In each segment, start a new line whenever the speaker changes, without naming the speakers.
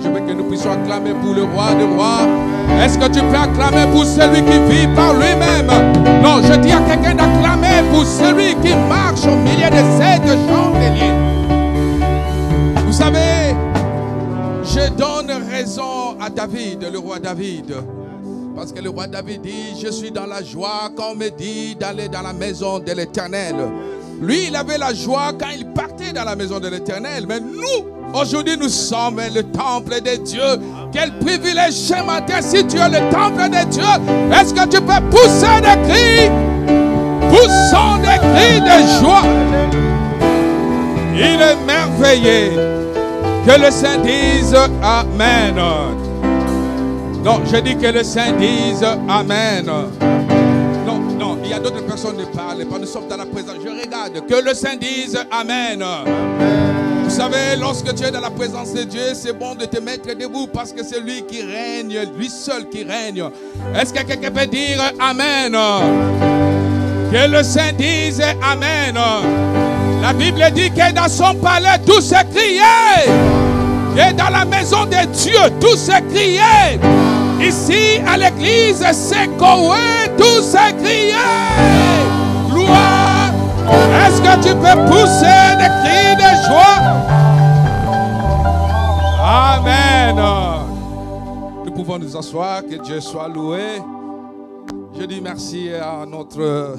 Je veux que nous puissions acclamer pour le roi des rois. Est-ce que tu peux acclamer pour celui qui vit par lui-même? Non, je dis à quelqu'un d'acclamer pour celui qui marche au milieu de sept chandeliers. Vous savez, je donne raison à David, le roi David. Parce que le roi David dit, je suis dans la joie quand on me dit d'aller dans la maison de l'Éternel. Lui, il avait la joie quand il partait dans la maison de l'Éternel. Mais nous, aujourd'hui, nous sommes le temple de Dieu. Quel privilège ce matin si tu es le temple de Dieu. Est-ce que tu peux pousser des cris? Poussons des cris de joie. Il est merveilleux. Que le Saint dise Amen. Non, je dis que le Saint dise Amen. Non, il y a d'autres personnes qui ne parlent pas. Nous sommes dans la présence. Je regarde. Que le Saint dise Amen. Vous savez, lorsque tu es dans la présence de Dieu, c'est bon de te mettre debout parce que c'est lui qui règne, lui seul qui règne. Est-ce que quelqu'un peut dire Amen? Que le Saint dise Amen. La Bible dit que dans son palais, tout se criait. Et dans la maison de Dieu, tout se criait. Ici, à l'église, c'est Koé, tout se criait. Gloire. Est-ce que tu peux pousser des cris de joie? Amen. Nous pouvons nous asseoir, que Dieu soit loué. Je dis merci à notre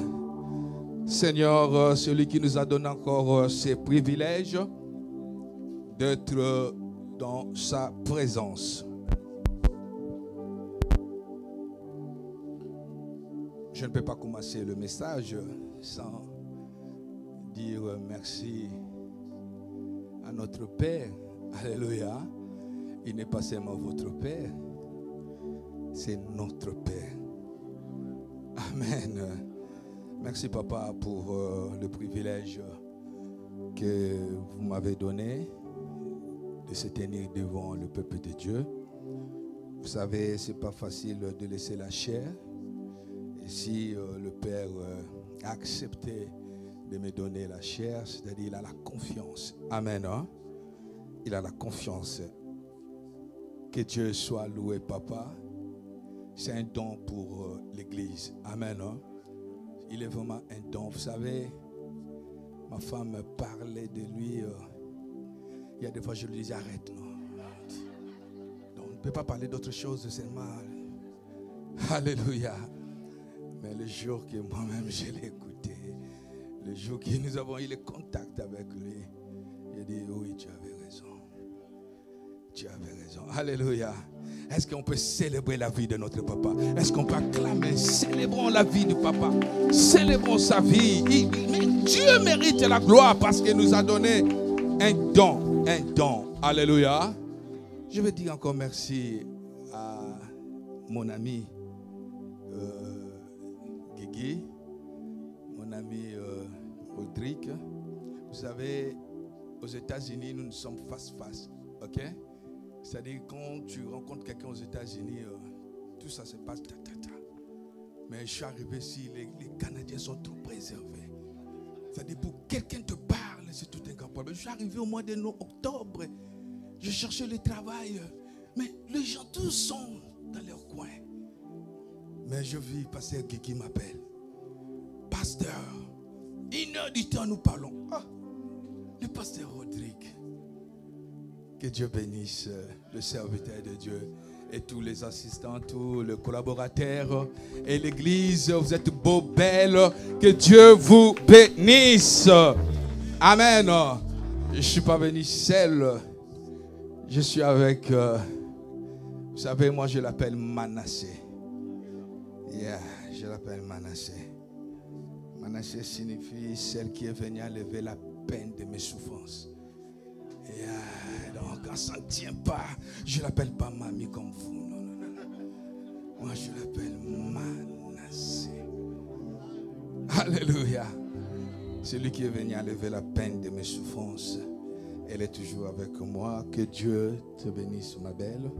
Seigneur, celui qui nous a donné encore ces privilèges d'être dans sa présence. Je ne peux pas commencer le message sans dire merci à notre Père. Alléluia. Il n'est pas seulement votre Père, c'est notre Père. Amen. Merci papa pour le privilège que vous m'avez donné de se tenir devant le peuple de Dieu. Vous savez, ce n'est pas facile de laisser la chair. Et si le Père a accepté de me donner la chair, c'est-à-dire il a la confiance. Amen. Hein? Il a la confiance. Que Dieu soit loué, papa. C'est un don pour l'Église. Amen. Hein? Il est vraiment un don. Vous savez, ma femme me parlait de lui. Il y a des fois, je lui disais, arrête. Non. Donc, on ne peut pas parler d'autre chose, c'est mal. Alléluia. Mais le jour que moi-même, je l'ai écouté, le jour que nous avons eu le contact avec lui, j'ai dit, oui, tu avais raison. Tu avais raison. Alléluia. Est-ce qu'on peut célébrer la vie de notre papa? Est-ce qu'on peut acclamer? Célébrons la vie du papa. Célébrons sa vie. Mais Dieu mérite la gloire parce qu'il nous a donné un don. Un don. Alléluia. Je vais dire encore merci à mon ami Guigui, mon ami Audric. Vous savez, aux États-Unis, nous sommes face-face. OK? C'est-à-dire, quand tu rencontres quelqu'un aux États-Unis, tout ça se passe ta. Mais je suis arrivé ici, les Canadiens sont trop préservés. C'est-à-dire, pour quelqu'un te parle, c'est tout un grand problème. Je suis arrivé au mois de octobre, je cherchais le travail, mais les gens tous sont dans leur coin. Mais je vis, pasteur Guigui m'appelle. Pasteur, 1 heure du temps nous parlons. Ah, le pasteur Rodrigue. Que Dieu bénisse le serviteur de Dieu et tous les assistants, tous les collaborateurs et l'église. Vous êtes beaux, belles. Que Dieu vous bénisse. Amen. Je ne suis pas venu seul. Je suis avec, vous savez, moi je l'appelle Manassé. Yeah, je l'appelle Manassé. Manassé signifie celle qui est venue enlever la peine de mes souffrances. Donc, quand ça ne tient pas, je ne l'appelle pas mamie comme vous. Non. Moi, je l'appelle Manassé. Alléluia. Celui qui est venu enlever la peine de mes souffrances. Elle est toujours avec moi. Que Dieu te bénisse, ma belle.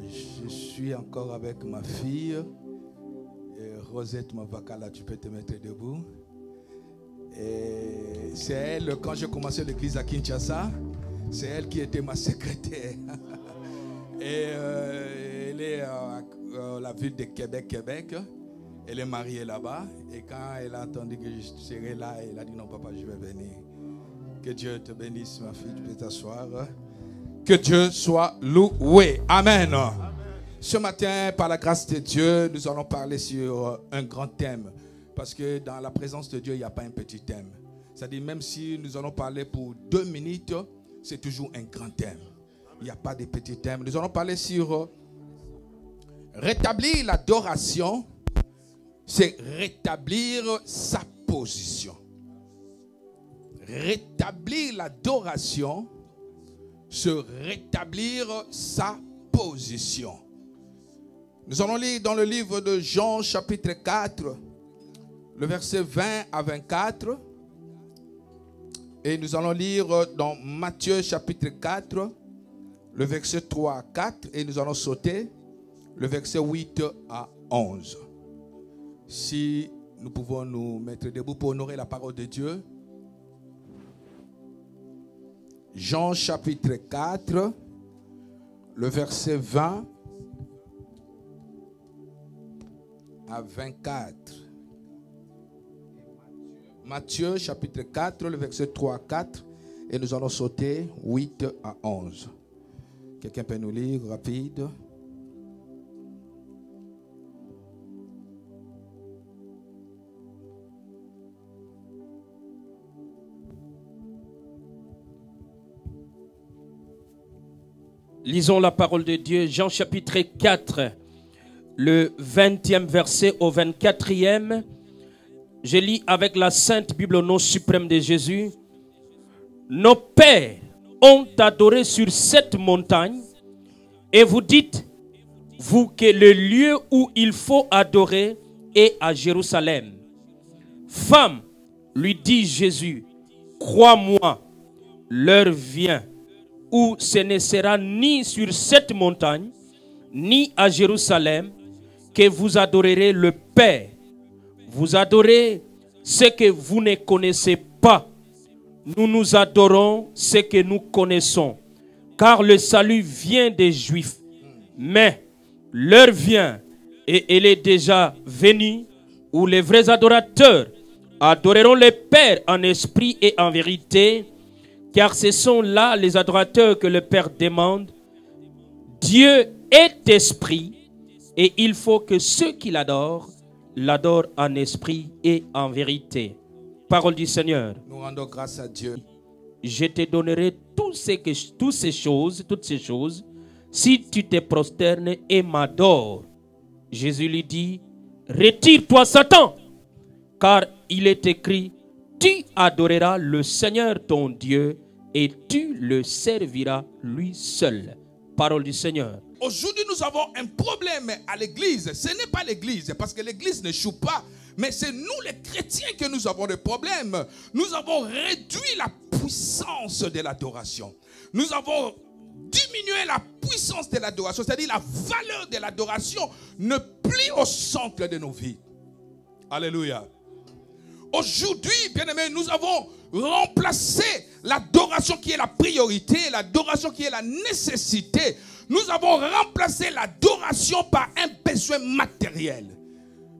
Je suis encore avec ma fille. Rosette Mavakala, tu peux te mettre debout. Et c'est elle, quand j'ai commencé l'église à Kinshasa, C'est elle qui était ma secrétaire. Et elle est à la ville de Québec. Elle est mariée là-bas. Et quand elle a entendu que je serais là, elle a dit non papa, je vais venir. Que Dieu te bénisse ma fille, tu peux t'asseoir. Que Dieu soit loué. Amen. Ce matin, par la grâce de Dieu, nous allons parler sur un grand thème. Parce que dans la présence de Dieu, il n'y a pas un petit thème. C'est-à-dire même si nous allons parler pour 2 minutes, c'est toujours un grand thème. Il n'y a pas de petit thème. Nous allons parler sur rétablir l'adoration. C'est rétablir sa position. Rétablir l'adoration, c'est rétablir sa position. Nous allons lire dans le livre de Jean chapitre 4, le verset 20 à 24. Et nous allons lire dans Matthieu chapitre 4, le verset 3 à 4. Et nous allons sauter le verset 8 à 11. Si nous pouvons nous mettre debout pour honorer la parole de Dieu. Jean chapitre 4, le verset 20 à 24. Matthieu chapitre 4, le verset 3 à 4. Et nous allons sauter 8 à 11. Quelqu'un peut nous lire rapide?
Lisons la parole de Dieu, Jean chapitre 4, le 20e verset au 24e. Je lis avec la Sainte Bible au nom suprême de Jésus. Nos pères ont adoré sur cette montagne, et vous dites, vous, que le lieu où il faut adorer est à Jérusalem. Femme, lui dit Jésus, crois-moi, l'heure vient où ce ne sera ni sur cette montagne, ni à Jérusalem, que vous adorerez le Père. Vous adorez ce que vous ne connaissez pas. Nous nous adorons ce que nous connaissons, car le salut vient des Juifs. Mais l'heure vient, et elle est déjà venue, où les vrais adorateurs adoreront le Père en esprit et en vérité, car ce sont là les adorateurs que le Père demande. Dieu est esprit, et il faut que ceux qui l'adorent en esprit et en vérité. Parole du Seigneur.
Nous rendons grâce à Dieu.
Je te donnerai toutes ces choses, si tu te prosternes et m'adores. Jésus lui dit, retire-toi Satan, car il est écrit, tu adoreras le Seigneur ton Dieu et tu le serviras lui seul. Parole du Seigneur.
Aujourd'hui, nous avons un problème à l'église. Ce n'est pas l'église, parce que l'église n'échoue pas. Mais c'est nous les chrétiens que nous avons des problèmes. Nous avons réduit la puissance de l'adoration. Nous avons diminué la puissance de l'adoration. C'est-à-dire la valeur de l'adoration ne plus au centre de nos vies. Alléluia. Aujourd'hui, bien-aimés, nous avons remplacé l'adoration qui est la priorité, l'adoration qui est la nécessité. Nous avons remplacé l'adoration par un besoin matériel.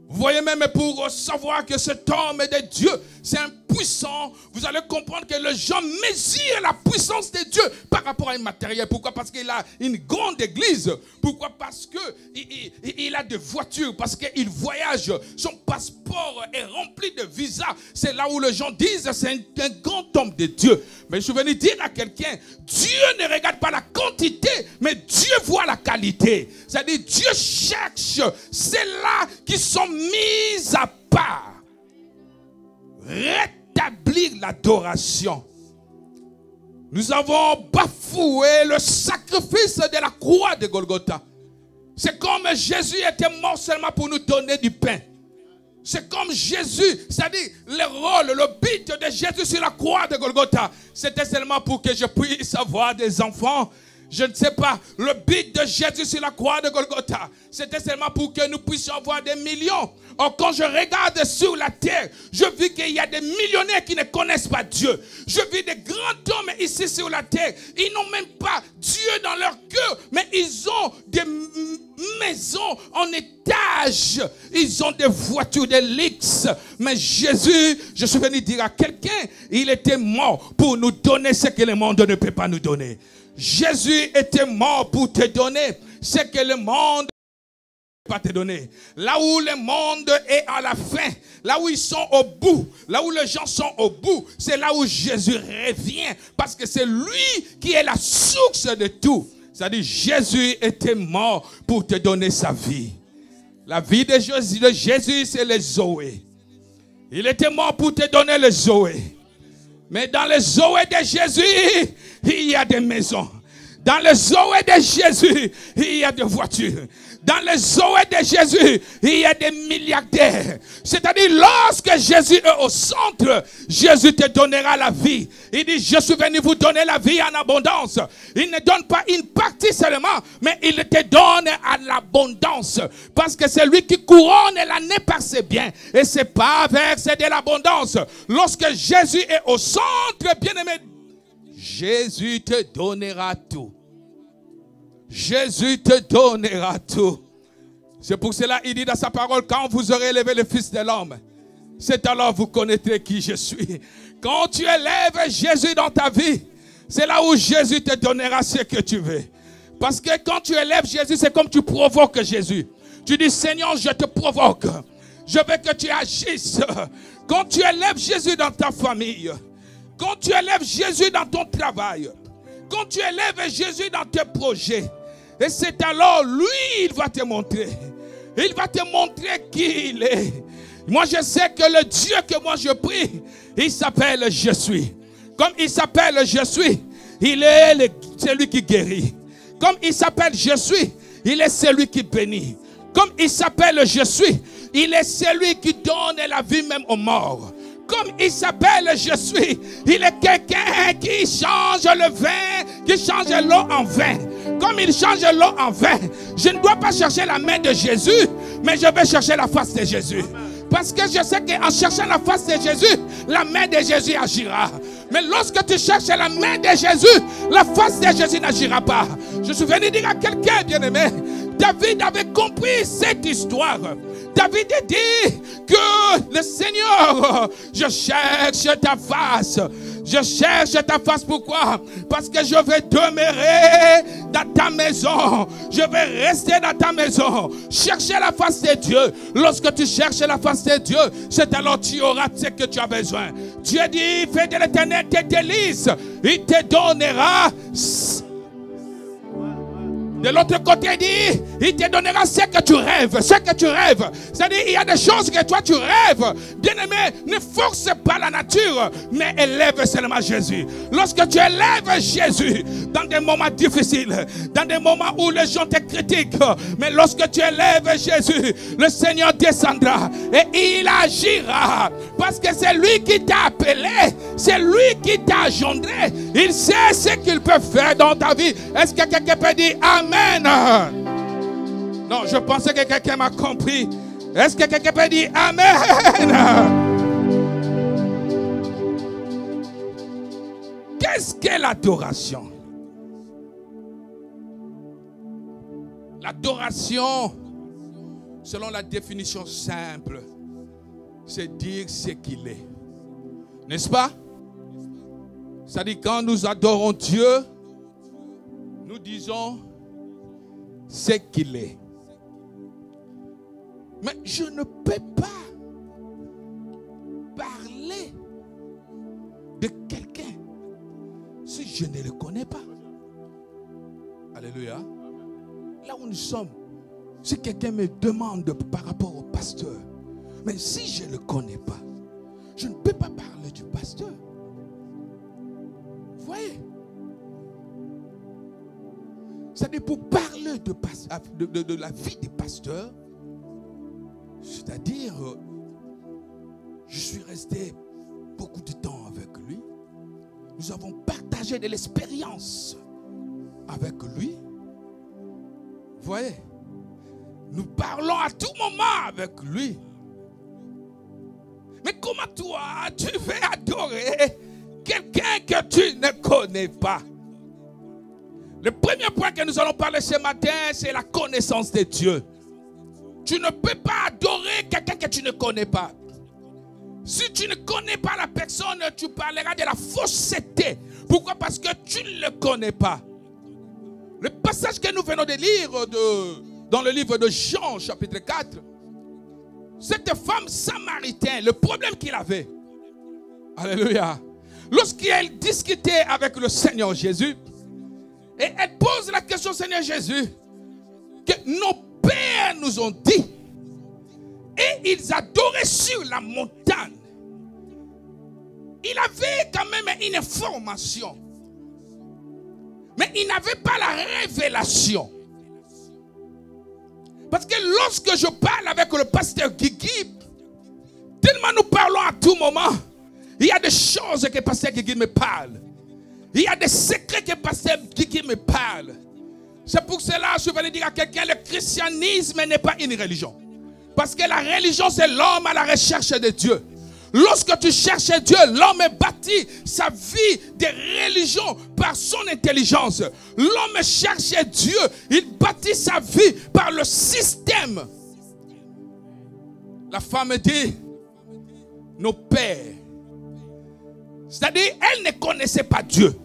Vous voyez, même pour savoir que cet homme de Dieu, c'est un puissant, vous allez comprendre que les gens mesurent la puissance de Dieu par rapport à un matériel. Pourquoi? Parce qu'il a une grande église. Pourquoi? Parce qu'il a des voitures, parce qu'il voyage. Son passeport est rempli de visas. C'est là où les gens disent c'est un grand homme de Dieu. Mais je suis venu dire à quelqu'un, Dieu ne regarde pas la quantité, mais Dieu voit la qualité. C'est-à-dire Dieu cherche celles-là qui sont mises à part. Rétablir l'adoration. Nous avons bafoué le sacrifice de la croix de Golgotha. C'est comme Jésus était mort seulement pour nous donner du pain. C'est comme Jésus, c'est-à-dire le rôle, le but de Jésus sur la croix de Golgotha, c'était seulement pour que je puisse avoir des enfants. Je ne sais pas, le but de Jésus sur la croix de Golgotha, c'était seulement pour que nous puissions avoir des millions. Or, quand je regarde sur la terre, je vis qu'il y a des millionnaires qui ne connaissent pas Dieu. Je vis des grands hommes ici sur la terre. Ils n'ont même pas Dieu dans leur cœur, mais ils ont des maisons en étage. Ils ont des voitures de luxe. Mais Jésus, je suis venu dire à quelqu'un, il était mort pour nous donner ce que le monde ne peut pas nous donner. Jésus était mort pour te donner ce que le monde ne peut pas te donner. Là où le monde est à la fin, là où ils sont au bout, là où les gens sont au bout, c'est là où Jésus revient. Parce que c'est lui qui est la source de tout. C'est-à-dire Jésus était mort pour te donner sa vie. La vie de Jésus, c'est le Zoé. Il était mort pour te donner le Zoé. Mais dans le Zoé de Jésus, il y a des maisons. Dans le Zoé de Jésus, il y a des voitures. Dans le Zoé de Jésus, il y a des milliardaires. C'est-à-dire, lorsque Jésus est au centre, Jésus te donnera la vie. Il dit, je suis venu vous donner la vie en abondance. Il ne donne pas une partie seulement, mais il te donne à l'abondance. Parce que c'est lui qui couronne l'année par ses biens. Et c'est pas avec c'est de l'abondance. Lorsque Jésus est au centre, bien-aimé, Jésus te donnera tout. Jésus te donnera tout. C'est pour cela qu'il dit dans sa parole, quand vous aurez élevé le Fils de l'homme, c'est alors vous connaîtrez qui je suis. Quand tu élèves Jésus dans ta vie, c'est là où Jésus te donnera ce que tu veux. Parce que quand tu élèves Jésus, c'est comme tu provoques Jésus. Tu dis, Seigneur, je te provoque. Je veux que tu agisses. Quand tu élèves Jésus dans ta famille, quand tu élèves Jésus dans ton travail, quand tu élèves Jésus dans tes projets, et c'est alors lui, il va te montrer. Il va te montrer qui il est. Moi, je sais que le Dieu que moi je prie, il s'appelle Je suis. Comme il s'appelle Je suis, il est celui qui guérit. Comme il s'appelle Je suis, il est celui qui bénit. Comme il s'appelle Je suis, il est celui qui donne la vie même aux morts. Comme il s'appelle Je suis, il est quelqu'un qui change le vin, qui change l'eau en vin. Comme il change l'eau en vin, je ne dois pas chercher la main de Jésus, mais je vais chercher la face de Jésus. Parce que je sais qu'en cherchant la face de Jésus, la main de Jésus agira. Mais lorsque tu cherches la main de Jésus, la face de Jésus n'agira pas. Je suis venu dire à quelqu'un, bien-aimé, David avait compris cette histoire. David a dit que le Seigneur, je cherche ta face. Je cherche ta face, pourquoi? Parce que je vais demeurer dans ta maison. Je vais rester dans ta maison. Chercher la face de Dieu. Lorsque tu cherches la face de Dieu, c'est alors que tu auras ce que tu as besoin. Dieu dit, fais de l'Éternel tes délices. Il te donnera. De l'autre côté, il dit, il te donnera ce que tu rêves. Ce que tu rêves. C'est-à-dire, il y a des choses que toi tu rêves. Bien-aimé, ne force pas la nature, mais élève seulement Jésus. Lorsque tu élèves Jésus dans des moments difficiles, dans des moments où les gens te critiquent, mais lorsque tu élèves Jésus, le Seigneur descendra et il agira. Parce que c'est lui qui t'a appelé, c'est lui qui t'a engendré. Il sait ce qu'il peut faire dans ta vie. Est-ce que quelqu'un peut dire Amen? Non, je pensais que quelqu'un m'a compris. Est-ce que quelqu'un peut dire Amen? Qu'est-ce qu'est l'adoration? L'adoration, selon la définition simple, c'est dire ce qu'il est. N'est-ce pas? C'est-à-dire quand nous adorons Dieu, nous disons ce qu'il est. Mais je ne peux pas parler de quelqu'un si je ne le connais pas. Alléluia. Là où nous sommes, si quelqu'un me demande par rapport au pasteur, mais si je ne le connais pas, je ne peux pas parler du pasteur. Vous voyez? C'est-à-dire pour parler de la vie des pasteurs, c'est-à-dire je suis resté beaucoup de temps avec lui. Nous avons partagé de l'expérience. avec lui. Vous voyez? Nous parlons à tout moment avec lui. Mais comment toi, tu veux adorer quelqu'un que tu ne connais pas? Le premier point que nous allons parler ce matin, c'est la connaissance de Dieu. Tu ne peux pas adorer quelqu'un que tu ne connais pas. Si tu ne connais pas la personne, tu parleras de la fausseté. Pourquoi? Parce que tu ne le connais pas. Le passage que nous venons de lire dans le livre de Jean, chapitre 4, cette femme samaritaine, le problème qu'il avait, alléluia, lorsqu'elle discutait avec le Seigneur Jésus, et elle pose la question au Seigneur Jésus, que nos pères nous ont dit, et ils adoraient sur la montagne. Il avait quand même une information, mais il n'avait pas la révélation. Parce que lorsque je parle avec le pasteur Guigui, tellement nous parlons à tout moment, il y a des choses que le pasteur Guigui me parle. Il y a des secrets que le pasteur Guigui me parle. C'est pour cela que je vais dire à quelqu'un, le christianisme n'est pas une religion. Parce que la religion, c'est l'homme à la recherche de Dieu. Lorsque tu cherches Dieu, l'homme bâtit sa vie de religion par son intelligence. L'homme cherche Dieu, il bâtit sa vie par le système. La femme dit, nos pères. C'est-à-dire, elle ne connaissait pas Dieu.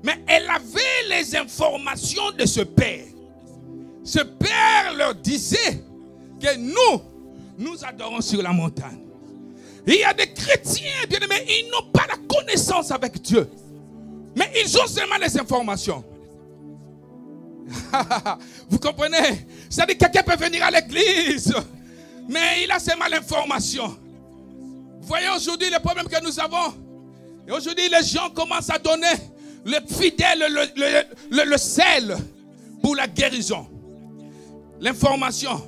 Mais elle avait les informations de ce père. Ce père leur disait que nous adorons sur la montagne. Il y a des chrétiens, bien aimés, ils n'ont pas la connaissance avec Dieu. Mais ils ont seulement les informations. Vous comprenez? C'est-à-dire que quelqu'un peut venir à l'église, mais il a seulement l'information. Vous voyez aujourd'hui le problème que nous avons. Et aujourd'hui les gens commencent à donner le fidèle, le sel pour la guérison. L'information.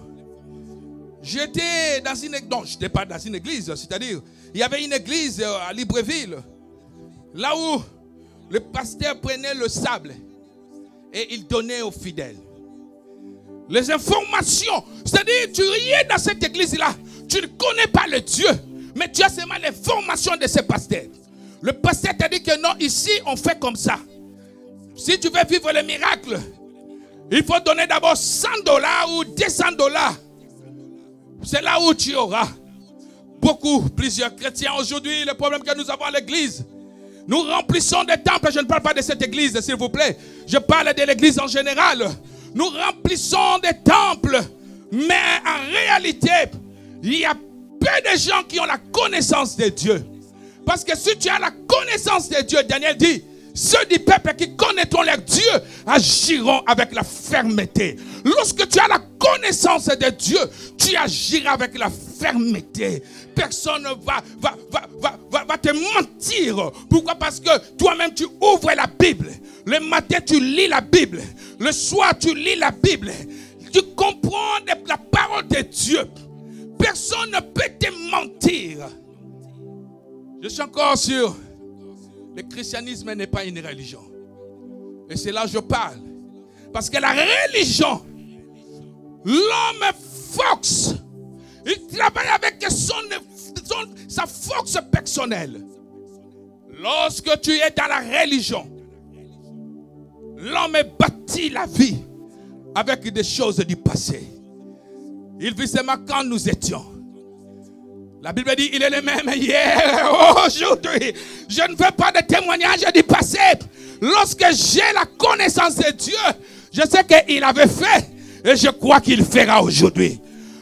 J'étais dans une église, non, je n'étais pas dans une église, c'est-à-dire, il y avait une église à Libreville, là où le pasteur prenait le sable et il donnait aux fidèles. Les informations, c'est-à-dire, tu es dans cette église-là, tu ne connais pas le Dieu, mais tu as seulement l'information de ce pasteur. Le pasteur t'a dit que non, ici, on fait comme ça. Si tu veux vivre le miracle, il faut donner d'abord $100 ou $200. C'est là où tu auras plusieurs chrétiens. Aujourd'hui, le problème que nous avons à l'église, nous remplissons des temples. Je ne parle pas de cette église, s'il vous plaît. Je parle de l'église en général. Nous remplissons des temples. Mais en réalité, il y a peu de gens qui ont la connaissance de Dieu. Parce que si tu as la connaissance de Dieu, Daniel dit, ceux du peuple qui connaîtront leur Dieu agiront avec la fermeté. Lorsque tu as la connaissance de Dieu, tu agiras avec la fermeté. Personne ne va te mentir. Pourquoi? Parce que toi-même tu ouvres la Bible. Le matin tu lis la Bible. Le soir tu lis la Bible. Tu comprends la parole de Dieu. Personne ne peut te mentir. Je suis encore sûr. Le christianisme n'est pas une religion. Et c'est là que je parle. Parce que la religion, l'homme force, il travaille avec sa force personnelle. Lorsque tu es dans la religion, l'homme bâtit la vie avec des choses du passé. Il vit seulement quand nous étions. La Bible dit, il est le même hier, aujourd'hui. Je ne veux pas de témoignage du passé. Lorsque j'ai la connaissance de Dieu, je sais qu'il avait fait et je crois qu'il fera aujourd'hui.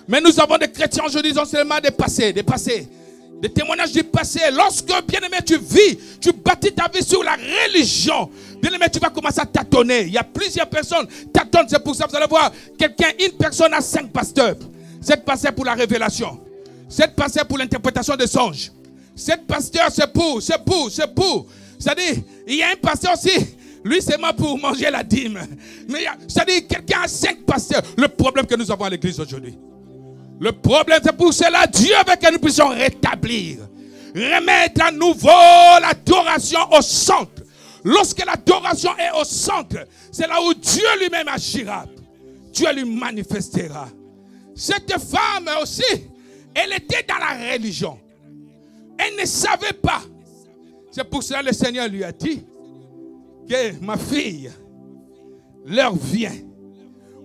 Mais nous avons des chrétiens aujourd'hui, ils ont seulement des passés, des témoignages du passé. Lorsque, bien aimé, tu vis, tu bâtis ta vie sur la religion, bien aimé, tu vas commencer à tâtonner. Il y a plusieurs personnes qui tâtonnent, c'est pour ça que vous allez voir, une personne a 5 pasteurs. 7 pasteurs pour la révélation. 7 pasteurs pour l'interprétation des songes. 7 pasteurs, c'est pour. C'est-à-dire, il y a un pasteur aussi, lui c'est moi pour manger la dîme. Mais c'est-à-dire, quelqu'un a 5 pasteurs. Le problème que nous avons à l'église aujourd'hui. Le problème, c'est pour cela, Dieu veut que nous puissions rétablir. Remettre à nouveau l'adoration au centre. Lorsque l'adoration est au centre, c'est là où Dieu lui-même agira. Dieu lui manifestera. Cette femme aussi, elle était dans la religion. Elle ne savait pas. C'est pour cela que le Seigneur lui a dit que ma fille, l'heure vient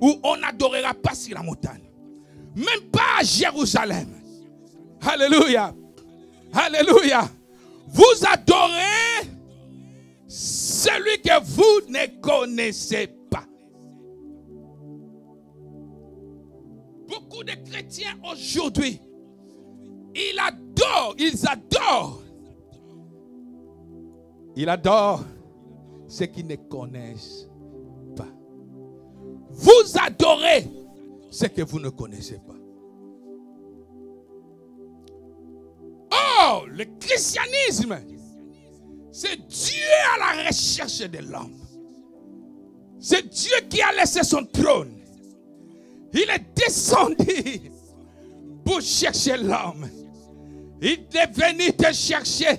où on n'adorera pas sur la montagne. Même pas à Jérusalem. Alléluia. Alléluia. Vous adorez celui que vous ne connaissez pas. Beaucoup de chrétiens aujourd'hui, ils adorent ceux qui ne connaissent pas. Vous adorez ce que vous ne connaissez pas. Oh, le christianisme, c'est Dieu à la recherche de l'homme. C'est Dieu qui a laissé son trône. Il est descendu pour chercher l'homme. Il est venu te chercher.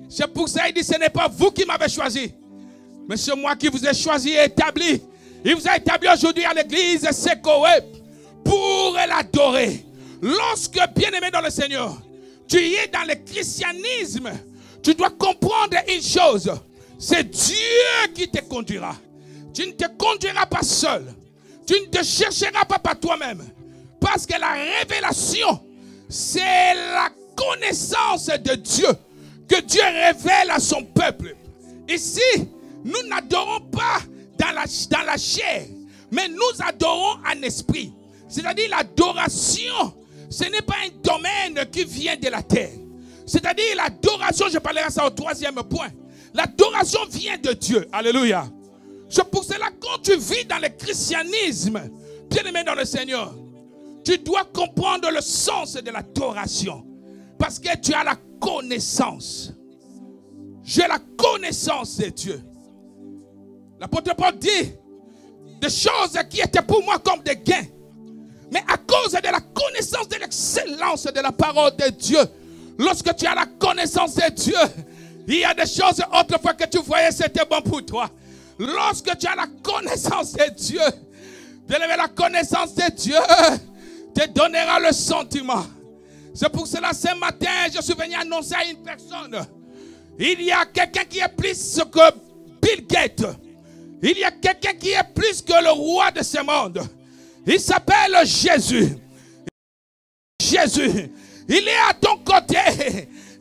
C'est pour ça qu'il dit, ce n'est pas vous qui m'avez choisi, mais c'est moi qui vous ai choisi et établi. Il vous a établi aujourd'hui à l'église Sekoé pour l'adorer. Lorsque, bien-aimé dans le Seigneur, tu es dans le christianisme, tu dois comprendre une chose. C'est Dieu qui te conduira. Tu ne te conduiras pas seul. Tu ne te chercheras pas par toi-même. Parce que la révélation, c'est la connaissance de Dieu que Dieu révèle à son peuple. Ici, nous n'adorons pas dans la chair, mais nous adorons en esprit. C'est-à-dire l'adoration, ce n'est pas un domaine qui vient de la terre. C'est-à-dire l'adoration, je parlerai ça au troisième point. L'adoration vient de Dieu. Alléluia. C'est pour cela quand tu vis dans le christianisme, bien-aimé dans le Seigneur, tu dois comprendre le sens de l'adoration. Parce que tu as la connaissance. J'ai la connaissance de Dieu. L'apôtre Paul dit des choses qui étaient pour moi comme des gains. Mais à cause de la connaissance de l'excellence de la parole de Dieu, lorsque tu as la connaissance de Dieu, il y a des choses autrefois que tu voyais, c'était bon pour toi. Lorsque tu as la connaissance de Dieu, bien-aimé, la connaissance de Dieu te donnera le sentiment. C'est pour cela, ce matin, je suis venu annoncer à une personne. Il y a quelqu'un qui est plus que Bill Gates. Il y a quelqu'un qui est plus que le roi de ce monde. Il s'appelle Jésus. Jésus. Il est à ton côté.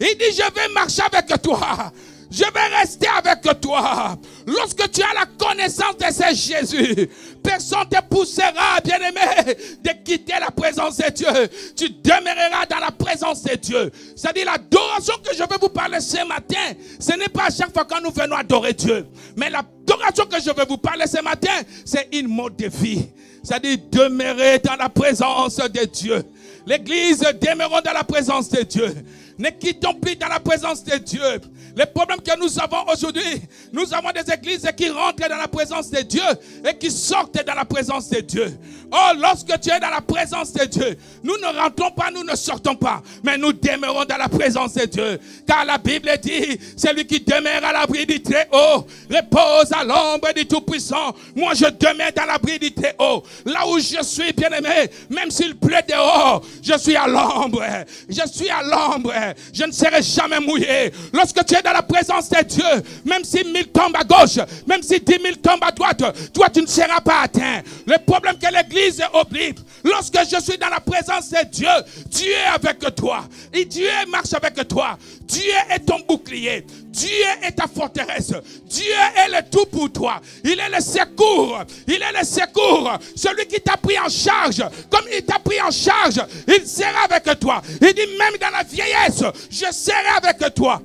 Il dit, je vais marcher avec toi. Je vais rester avec toi. Lorsque tu as la connaissance de ce Jésus, personne ne te poussera, bien-aimé, de quitter la présence de Dieu. Tu demeureras dans la présence de Dieu. C'est-à-dire l'adoration que je vais vous parler ce matin, ce n'est pas à chaque fois que nous venons adorer Dieu. Mais l'adoration que je vais vous parler ce matin, c'est une mode de vie. C'est-à-dire demeurer dans la présence de Dieu. L'église demeurons dans la présence de Dieu. Ne quittons plus dans la présence de Dieu. Les problèmes que nous avons aujourd'hui, nous avons des églises qui rentrent dans la présence de Dieu et qui sortent dans la présence de Dieu. Oh, lorsque tu es dans la présence de Dieu, nous ne rentrons pas, nous ne sortons pas, mais nous demeurons dans la présence de Dieu. Car la Bible dit, celui qui demeure à l'abri du Très-Haut repose à l'ombre du Tout-Puissant. Moi, je demeure dans l'abri du Très-Haut. Là où je suis, bien-aimé, même s'il pleut dehors, je suis à l'ombre. Je suis à l'ombre. Je ne serai jamais mouillé. Lorsque tu es dans la présence de Dieu, même si 1000 tombent à gauche, même si 10 000 tombent à droite, toi tu ne seras pas atteint. Le problème que l'église oublie, lorsque je suis dans la présence de Dieu, Dieu est avec toi. Et Dieu marche avec toi. Dieu est ton bouclier. Dieu est ta forteresse. Dieu est le tout pour toi. Il est le secours. Il est le secours. Celui qui t'a pris en charge, comme il t'a pris en charge, il sera avec toi. Il dit même dans la vieillesse, je serai avec toi.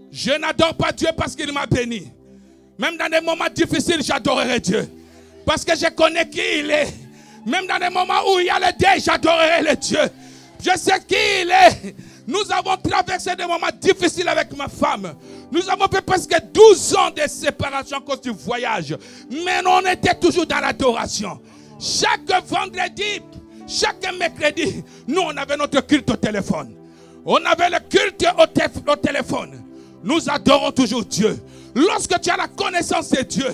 Je n'adore pas Dieu parce qu'il m'a béni. Même dans des moments difficiles, j'adorerai Dieu. Parce que je connais qui il est. Même dans des moments où il y a le deuil, j'adorerai le Dieu. Je sais qui il est. Nous avons traversé des moments difficiles avec ma femme. Nous avons fait presque 12 ans de séparation à cause du voyage. Mais on était toujours dans l'adoration. Chaque vendredi, chaque mercredi, nous on avait notre culte au téléphone. On avait le culte au téléphone. Nous adorons toujours Dieu. Lorsque tu as la connaissance de Dieu,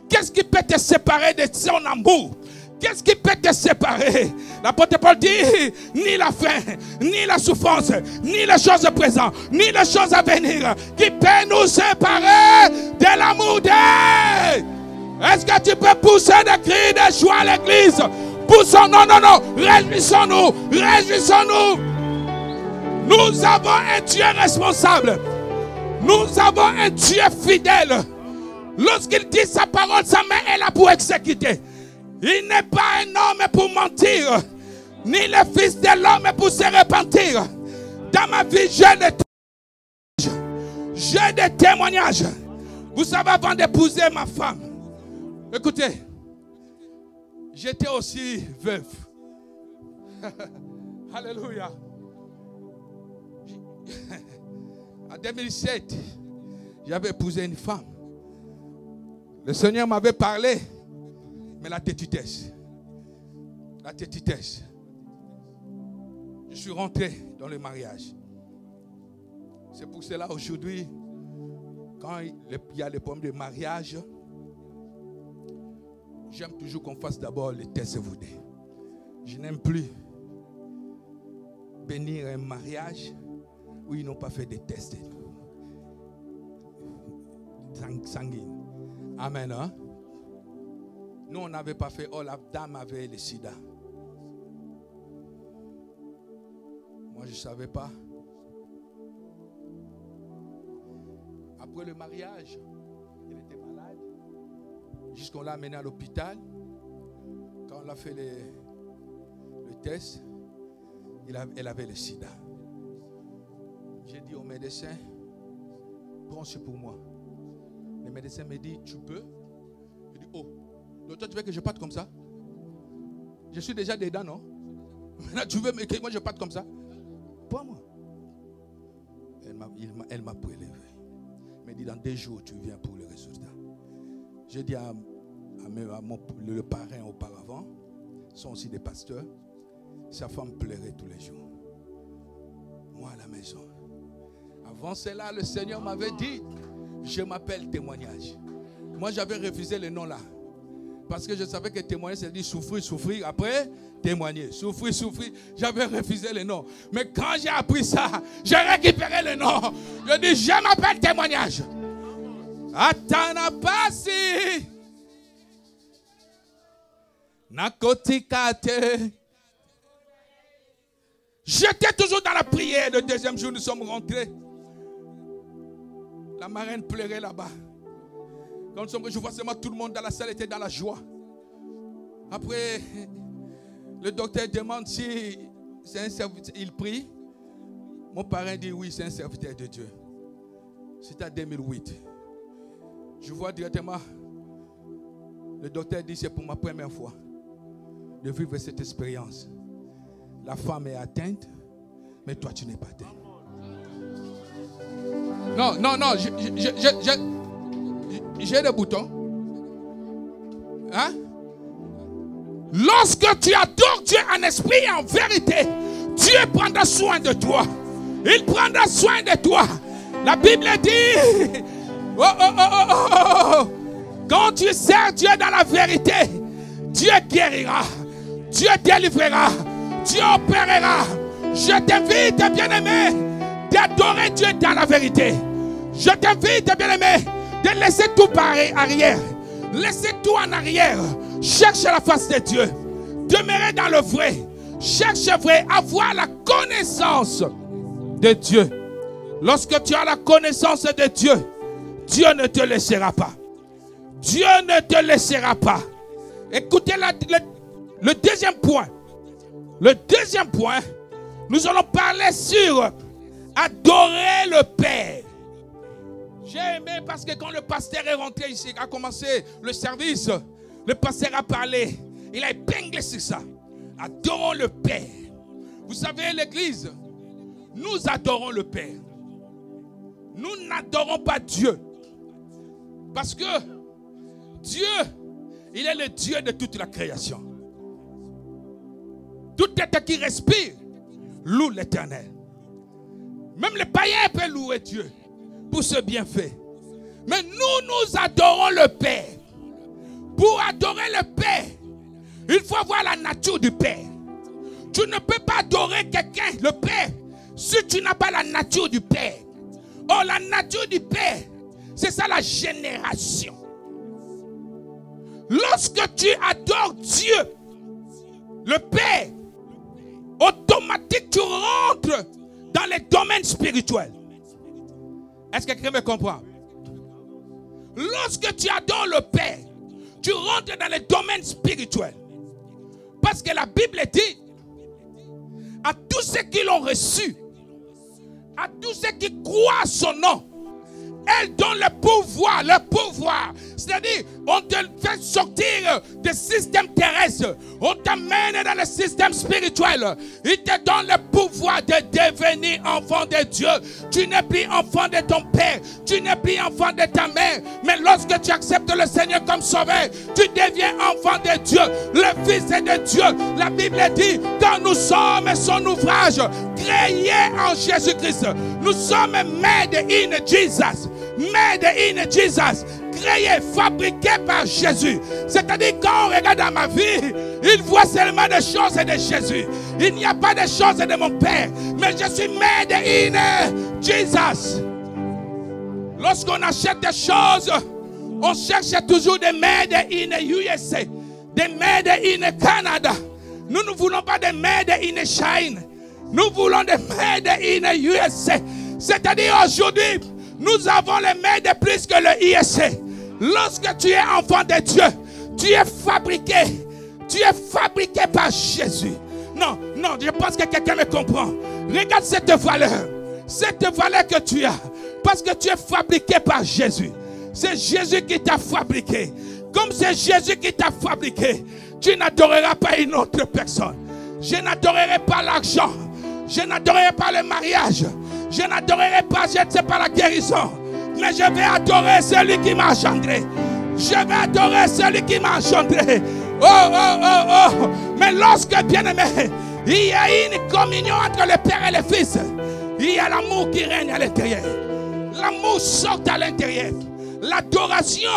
qu'est-ce qui peut te séparer de son amour? Qu'est-ce qui peut te séparer? L'apôtre Paul dit, ni la faim, ni la souffrance, ni les choses présentes, ni les choses à venir, qui peut nous séparer de l'amour d'Dieu. Est-ce que tu peux pousser des cris de joie à l'église? Poussons, non, non, non, réjouissons-nous, réjouissons-nous. Nous avons un Dieu responsable. Nous avons un Dieu fidèle. Lorsqu'il dit sa parole, sa main est là pour exécuter. Il n'est pas un homme pour mentir, ni le fils de l'homme pour se repentir. Dans ma vie, j'ai des témoignages. Vous savez, avant d'épouser ma femme, écoutez, j'étais aussi veuve. Alléluia. En 2007, j'avais épousé une femme. Le Seigneur m'avait parlé. Mais la tétitesse. La tétitesse. Je suis rentré dans le mariage. C'est pour cela aujourd'hui, quand il y a les problèmes de mariage, j'aime toujours qu'on fasse d'abord les tests VD. Je n'aime plus bénir un mariage où ils n'ont pas fait des tests sanguines. Amen. Hein? Nous, on n'avait pas fait. Oh, la dame avait le sida. Moi, je ne savais pas. Après le mariage, il était malade. Jusqu'on l'a amené à l'hôpital. Quand on a fait le test, elle avait le sida. J'ai dit au médecin, prends ce pour moi. Le médecin me dit, tu peux? Je dis, oh. Docteur, tu veux que je parte comme ça? Je suis déjà dedans, non? Maintenant, tu veux que moi je parte comme ça? Pas moi. Elle m'a prélevé. Elle m'a dit, dans 2 jours, tu viens pour le résultat. J'ai dit à le parrain auparavant, sont aussi des pasteurs, sa femme pleurait tous les jours. Moi à la maison. Avant cela, le Seigneur m'avait dit, je m'appelle témoignage. Moi, j'avais refusé le nom là. Parce que je savais que témoigner, c'est dire souffrir, souffrir. Après, témoigner. Souffrir, souffrir. J'avais refusé le nom. Mais quand j'ai appris ça, j'ai récupéré le nom. Je dis, je m'appelle témoignage. Atana pasi. Nakotikate. J'étais toujours dans la prière. Le 2e jour, nous sommes rentrés. La marraine pleurait là-bas. Quand je vois seulement tout le monde dans la salle était dans la joie. Après, le docteur demande si c'est un serviteur. Il prie. Mon parrain dit oui, c'est un serviteur de Dieu. C'était en 2008. Je vois directement, le docteur dit c'est pour ma première fois de vivre cette expérience. La femme est atteinte, mais toi tu n'es pas atteint. Non, non, non, j'ai des boutons. Hein? Lorsque tu adores Dieu en esprit et en vérité, Dieu prendra soin de toi. Il prendra soin de toi. La Bible dit, quand tu sers Dieu dans la vérité, Dieu guérira, Dieu délivrera, Dieu opérera. Je t'invite, bien-aimé, d'adorer Dieu dans la vérité. Je t'invite, bien-aimé, de laisser tout par arrière. Laissez tout en arrière. Cherche la face de Dieu. Demeurez dans le vrai. Cherche vrai. Avoir la connaissance de Dieu. Lorsque tu as la connaissance de Dieu, Dieu ne te laissera pas. Dieu ne te laissera pas. Écoutez le deuxième point. Le deuxième point, nous allons parler sur adorer le Père. J'ai aimé parce que quand le pasteur est rentré ici, a commencé le service, le pasteur a parlé. Il a épinglé sur ça. Adorons le Père. Vous savez, l'église, nous adorons le Père. Nous n'adorons pas Dieu. Parce que Dieu, il est le Dieu de toute la création. Tout être qui respire loue l'Éternel. Même les païens peuvent louer Dieu pour ce bienfait. Mais nous adorons le Père. Pour adorer le Père, il faut avoir la nature du Père. Tu ne peux pas adorer quelqu'un, le Père, si tu n'as pas la nature du Père. Oh, la nature du Père, c'est ça la génération. Lorsque tu adores Dieu, le Père, automatiquement tu rentres dans les domaines spirituels. Est-ce que quelqu'un me comprend? Lorsque tu adores le Père, tu rentres dans les domaines spirituels. Parce que la Bible dit à tous ceux qui l'ont reçu, à tous ceux qui croient à son nom, elle donne le pouvoir, C'est-à-dire, on te fait sortir des systèmes terrestres. On t'amène dans le système spirituel. Il te donne le pouvoir de devenir enfant de Dieu. Tu n'es plus enfant de ton père. Tu n'es plus enfant de ta mère. Mais lorsque tu acceptes le Seigneur comme sauveur, tu deviens enfant de Dieu. Le Fils de Dieu. La Bible dit, quand nous sommes son ouvrage, créé en Jésus-Christ. Nous sommes made in Jesus. Made in Jesus, créé, fabriqué par Jésus. C'est-à-dire quand on regarde dans ma vie, il voit seulement des choses de Jésus. Il n'y a pas de choses de mon Père, mais je suis made in Jesus. Lorsqu'on achète des choses, on cherche toujours des made in USA, des made in Canada. Nous ne voulons pas des made in China. Nous voulons des made in USA. C'est-à-dire aujourd'hui, nous avons les made plus que le ISC. Lorsque tu es enfant de Dieu, tu es fabriqué. Tu es fabriqué par Jésus. Non, je pense que quelqu'un me comprend. Regarde cette valeur. Cette valeur que tu as. Parce que tu es fabriqué par Jésus. C'est Jésus qui t'a fabriqué. Comme c'est Jésus qui t'a fabriqué, tu n'adoreras pas une autre personne. Je n'adorerai pas l'argent. Je n'adorerai pas le mariage. Je n'adorerai pas, je ne sais pas, la guérison. Mais je vais adorer celui qui m'a engendré. Je vais adorer celui qui m'a engendré. Oh. Mais lorsque, bien-aimé, il y a une communion entre le Père et le Fils, il y a l'amour qui règne à l'intérieur. L'amour sort à l'intérieur. L'adoration,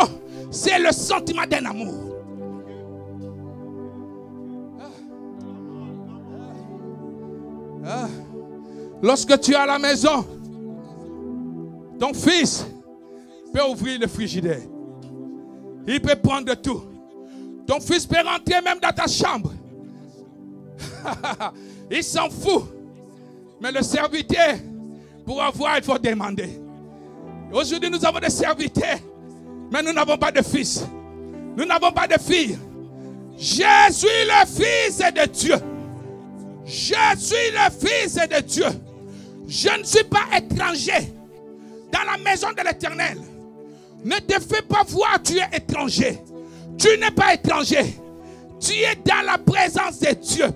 c'est le sentiment d'un amour. Lorsque tu es à la maison, ton fils peut ouvrir le frigidaire. Il peut prendre tout. Ton fils peut rentrer même dans ta chambre. Il s'en fout. Mais le serviteur, pour avoir, il faut demander. Aujourd'hui, nous avons des serviteurs, mais nous n'avons pas de fils. Nous n'avons pas de filles. Je suis le Fils de Dieu. Je suis le Fils de Dieu. Je ne suis pas étranger dans la maison de l'Éternel. Ne te fais pas voir, tu es étranger. Tu n'es pas étranger. Tu es dans la présence de Dieu.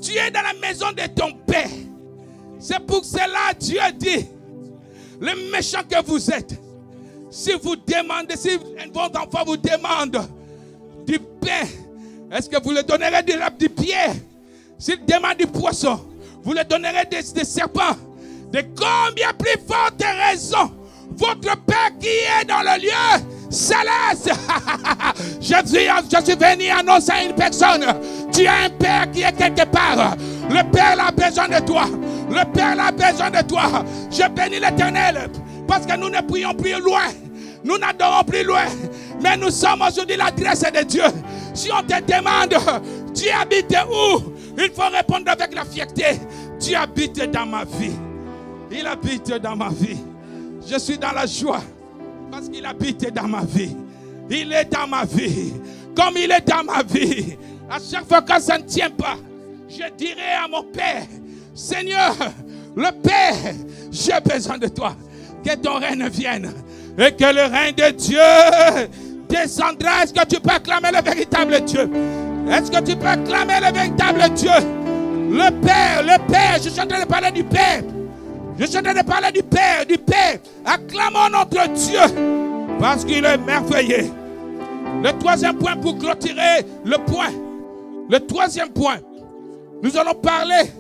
Tu es dans la maison de ton Père. C'est pour cela Dieu dit, le méchant que vous êtes, si vous demandez, si votre enfant vous demande du pain, est-ce que vous le donnerez du pierre? S'il demande du poisson, vous le donnerez des serpents. De combien plus forte raison votre Père qui est dans le lieu céleste. Je suis venu annoncer à une personne, tu as un Père qui est quelque part. Le Père a besoin de toi. Le Père a besoin de toi. Je bénis l'Éternel parce que nous ne prions plus loin. Nous n'adorons plus loin. Mais nous sommes aujourd'hui l'adresse de Dieu. Si on te demande, tu habites où? Il faut répondre avec la fierté. Tu habites dans ma vie. Il habite dans ma vie. Je suis dans la joie parce qu'il habite dans ma vie. Il est dans ma vie. Comme il est dans ma vie. À chaque fois que ça ne tient pas, je dirai à mon Père, Seigneur, le Père, j'ai besoin de toi. Que ton règne vienne. Et que le règne de Dieu descendra. Est-ce que tu peux acclamer le véritable Dieu? Est-ce que tu peux acclamer le véritable Dieu? Le Père, je suis en train de parler du Père. Je suis en train de parler du Père. Acclamons notre Dieu parce qu'il est merveilleux. Le troisième point pour clôturer le point. Le troisième point, nous allons parler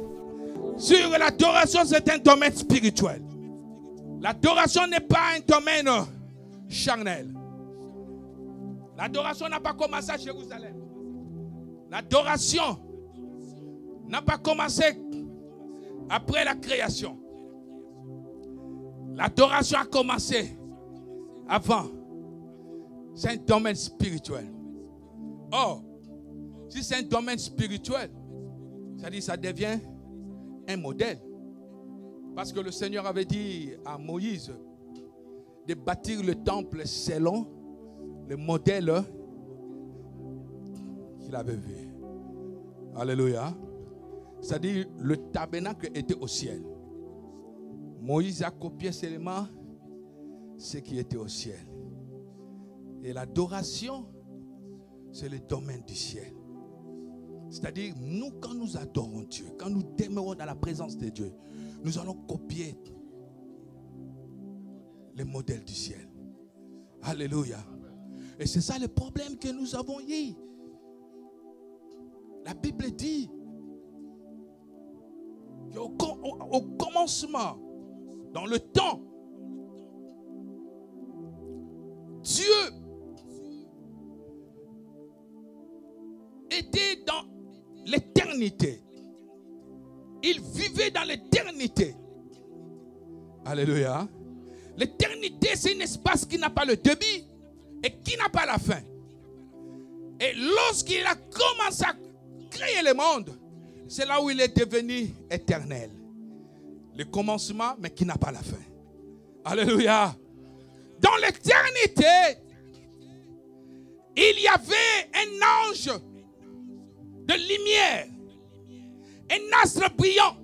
sur l'adoration, c'est un domaine spirituel. L'adoration n'est pas un domaine charnel. L'adoration n'a pas commencé à Jérusalem. L'adoration n'a pas commencé après la création. L'adoration a commencé avant. C'est un domaine spirituel. Or, si c'est un domaine spirituel, c'est-à-dire ça devient un modèle. Parce que le Seigneur avait dit à Moïse de bâtir le temple selon le modèle qu'il avait vu. Alléluia. C'est-à-dire le tabernacle était au ciel. Moïse a copié seulement ce qui était au ciel. Et l'adoration, c'est le domaine du ciel. C'est-à-dire, nous, quand nous adorons Dieu, quand nous demeurons dans la présence de Dieu, nous allons copier les modèles du ciel. Alléluia. Et c'est ça le problème que nous avons eu. La Bible dit qu'au commencement, dans le temps, Dieu était dans l'éternité. Il vivait dans l'éternité. Alléluia. L'éternité, c'est un espace qui n'a pas le début et qui n'a pas la fin. Et lorsqu'il a commencé à créer le monde, c'est là où il est devenu éternel. Le commencement, mais qui n'a pas la fin. Alléluia. Dans l'éternité, il y avait un ange de lumière, un astre brillant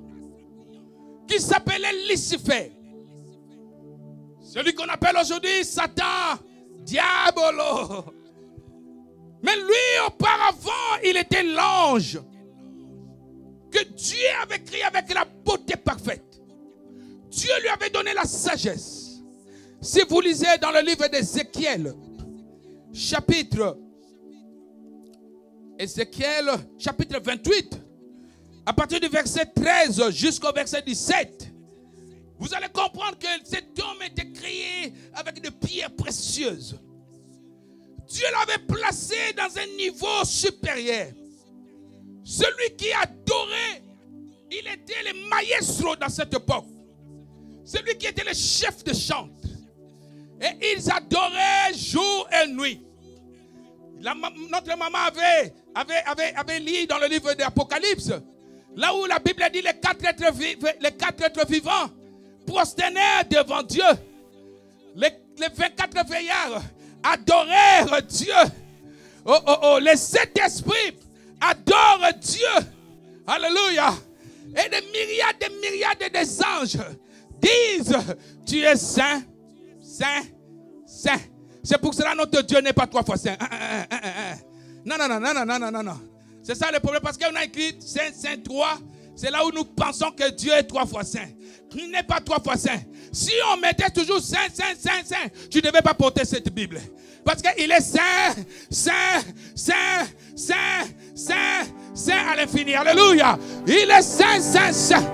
qui s'appelait Lucifer. Celui qu'on appelle aujourd'hui Satan, Diabolo. Mais lui, auparavant, il était l'ange que Dieu avait créé avec la beauté parfaite. Dieu lui avait donné la sagesse. Si vous lisez dans le livre d'Ézéchiel, chapitre 28, à partir du verset 13 jusqu'au verset 17, vous allez comprendre que cet homme était créé avec des pierres précieuses. Dieu l'avait placé dans un niveau supérieur. Celui qui adorait, il était le maestro dans cette époque. Celui qui était le chef de chante. Et ils adoraient jour et nuit. Notre maman avait lu dans le livre de l'Apocalypse, là où la Bible dit les quatre êtres vivants prosternèrent devant Dieu. Les 24 veillards adorèrent Dieu. Les 7 esprits adorent Dieu. Alléluia. Et des myriades des anges disent, tu es saint, saint, saint. C'est pour cela que notre Dieu n'est pas 3 fois saint. Non. C'est ça le problème, parce qu'on a écrit saint, saint 3. C'est là où nous pensons que Dieu est 3 fois saint. Il n'est pas 3 fois saint. Si on mettait toujours saint, saint, saint, saint, tu ne devais pas porter cette Bible. Parce qu'il est saint, saint, saint, saint, saint, saint à l'infini. Alléluia. Il est saint, saint, saint.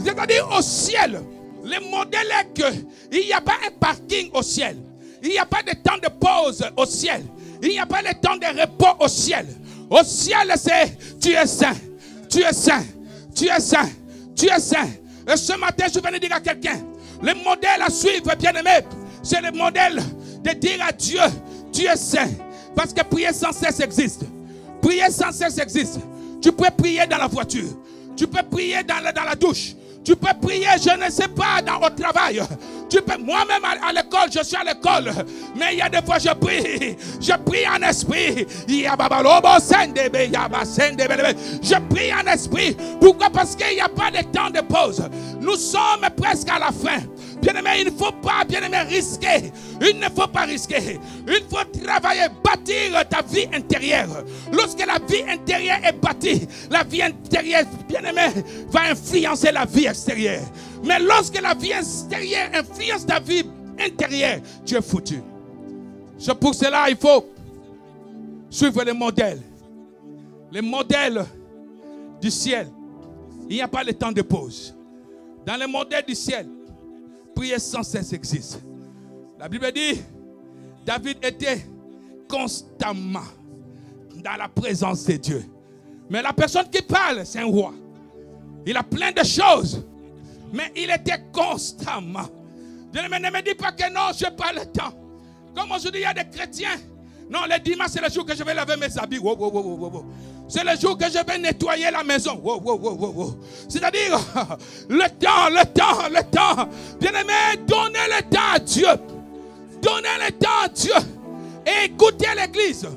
C'est-à-dire au ciel, le modèle est qu'il n'y a pas un parking au ciel. Il n'y a pas de temps de pause au ciel. Il n'y a pas de temps de repos au ciel. Au ciel, c'est tu es saint, tu es saint, tu es saint, tu es saint. Et ce matin, je viens de dire à quelqu'un, le modèle à suivre, bien aimé, c'est le modèle de dire à Dieu, tu es saint. Parce que prier sans cesse existe. Prier sans cesse existe. Tu peux prier dans la voiture. Tu peux prier dans la douche. Tu peux prier, je ne sais pas, au travail. Tu peux, moi-même à l'école, je suis à l'école. Mais il y a des fois, je prie en esprit. Je prie en esprit. Pourquoi? Parce qu'il n'y a pas de temps de pause. Nous sommes presque à la fin. Bien-aimé, il ne faut pas, bien-aimé, risquer. Il ne faut pas risquer. Il faut travailler, bâtir ta vie intérieure. Lorsque la vie intérieure est bâtie, la vie intérieure, bien-aimé, va influencer la vie extérieure. Mais lorsque la vie extérieure influence ta vie intérieure, tu es foutu. C'est pour cela il faut suivre les modèles. Les modèles du ciel. Il n'y a pas le temps de pause. Dans les modèles du ciel, prier sans cesse existe. La Bible dit, David était constamment dans la présence de Dieu. Mais la personne qui parle, c'est un roi. Il a plein de choses. Mais il était constamment. Bien-aimé, ne me dis pas que non, je n'ai pas le temps. Comme aujourd'hui, il y a des chrétiens. Non, le dimanche, c'est le jour que je vais laver mes habits. Wow, wow, wow, wow, wow. C'est le jour que je vais nettoyer la maison. Wow, wow, wow, wow, wow. C'est-à-dire, le temps. Bien-aimé, donnez le temps à Dieu. Donnez le temps à Dieu. Et écoutez l'église.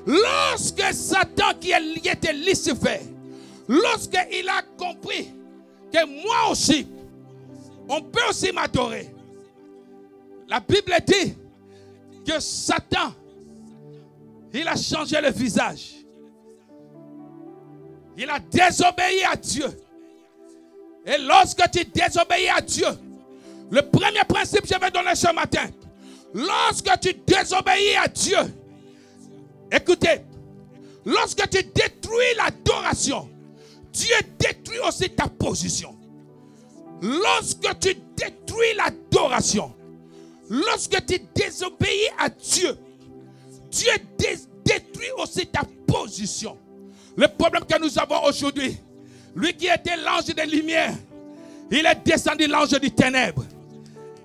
Lorsque Satan, qui était Lucifer, lorsqu'il a compris que moi aussi, on peut aussi m'adorer. La Bible dit que Satan, il a changé le visage. Il a désobéi à Dieu. Et lorsque tu désobéis à Dieu, le premier principe que je vais donner ce matin, lorsque tu désobéis à Dieu, écoutez, lorsque tu détruis l'adoration, Dieu détruit aussi ta position. Lorsque tu détruis l'adoration, lorsque tu désobéis à Dieu, Dieu détruit aussi ta position. Le problème que nous avons aujourd'hui, lui qui était l'ange des lumières, il est descendu l'ange du ténèbre.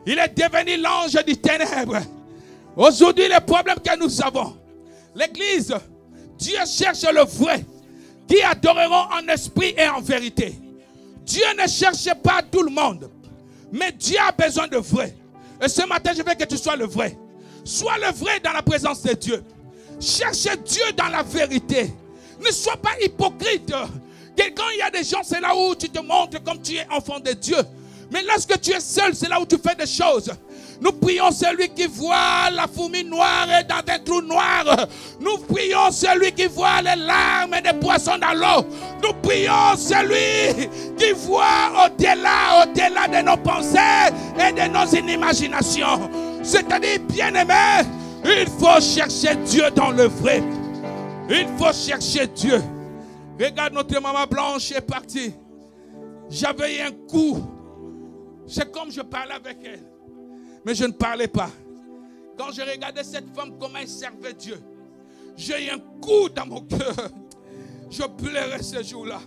Il est devenu l'ange du ténèbre. Aujourd'hui, le problème que nous avons, l'église, Dieu cherche le vrai, qui adoreront en esprit et en vérité. Dieu ne cherche pas tout le monde, mais Dieu a besoin de vrai. Et ce matin, je veux que tu sois le vrai. Sois le vrai dans la présence de Dieu. Cherche Dieu dans la vérité. Ne sois pas hypocrite. Quand il y a des gens, c'est là où tu te montres comme tu es enfant de Dieu. Mais lorsque tu es seul, c'est là où tu fais des choses. Nous prions celui qui voit la fourmi noire dans un trou noir. Nous prions celui qui voit les larmes des poissons dans l'eau. Nous prions celui qui voit au-delà de nos pensées et de nos imaginations. C'est-à-dire, bien-aimé, il faut chercher Dieu dans le vrai. Il faut chercher Dieu. Regarde, notre maman blanche est partie. J'avais eu un coup. C'est comme je parlais avec elle. Mais je ne parlais pas. Quand je regardais cette femme, comment elle servait Dieu, j'ai eu un coup dans mon cœur. Je pleurais ce jour-là.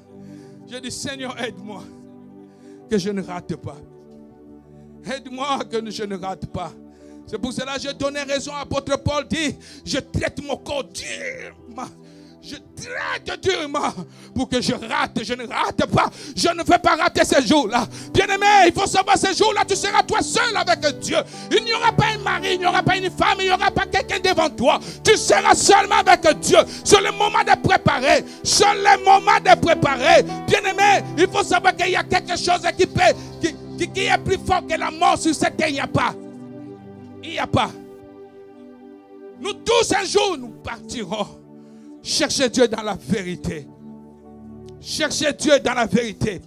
J'ai dit, Seigneur, aide-moi. Que je ne rate pas. Aide-moi que je ne rate pas. C'est pour cela que j'ai donné raison à l'apôtre Paul. Dit, je traite mon corps durement. Je traite durement pour que je ne rate pas. Je ne veux pas rater ce jour-là. Bien-aimé, il faut savoir ce jour-là, tu seras toi seul avec Dieu. Il n'y aura pas un mari, il n'y aura pas une femme, il n'y aura pas quelqu'un devant toi. Tu seras seulement avec Dieu. C'est le moment de préparer. C'est le moment de préparer. Bien-aimé, il faut savoir qu'il y a quelque chose qui est plus fort que la mort sur cette terre. Il n'y a pas. Il n'y a pas. Nous tous un jour, nous partirons. Cherchez Dieu dans la vérité. Cherchez Dieu dans la vérité.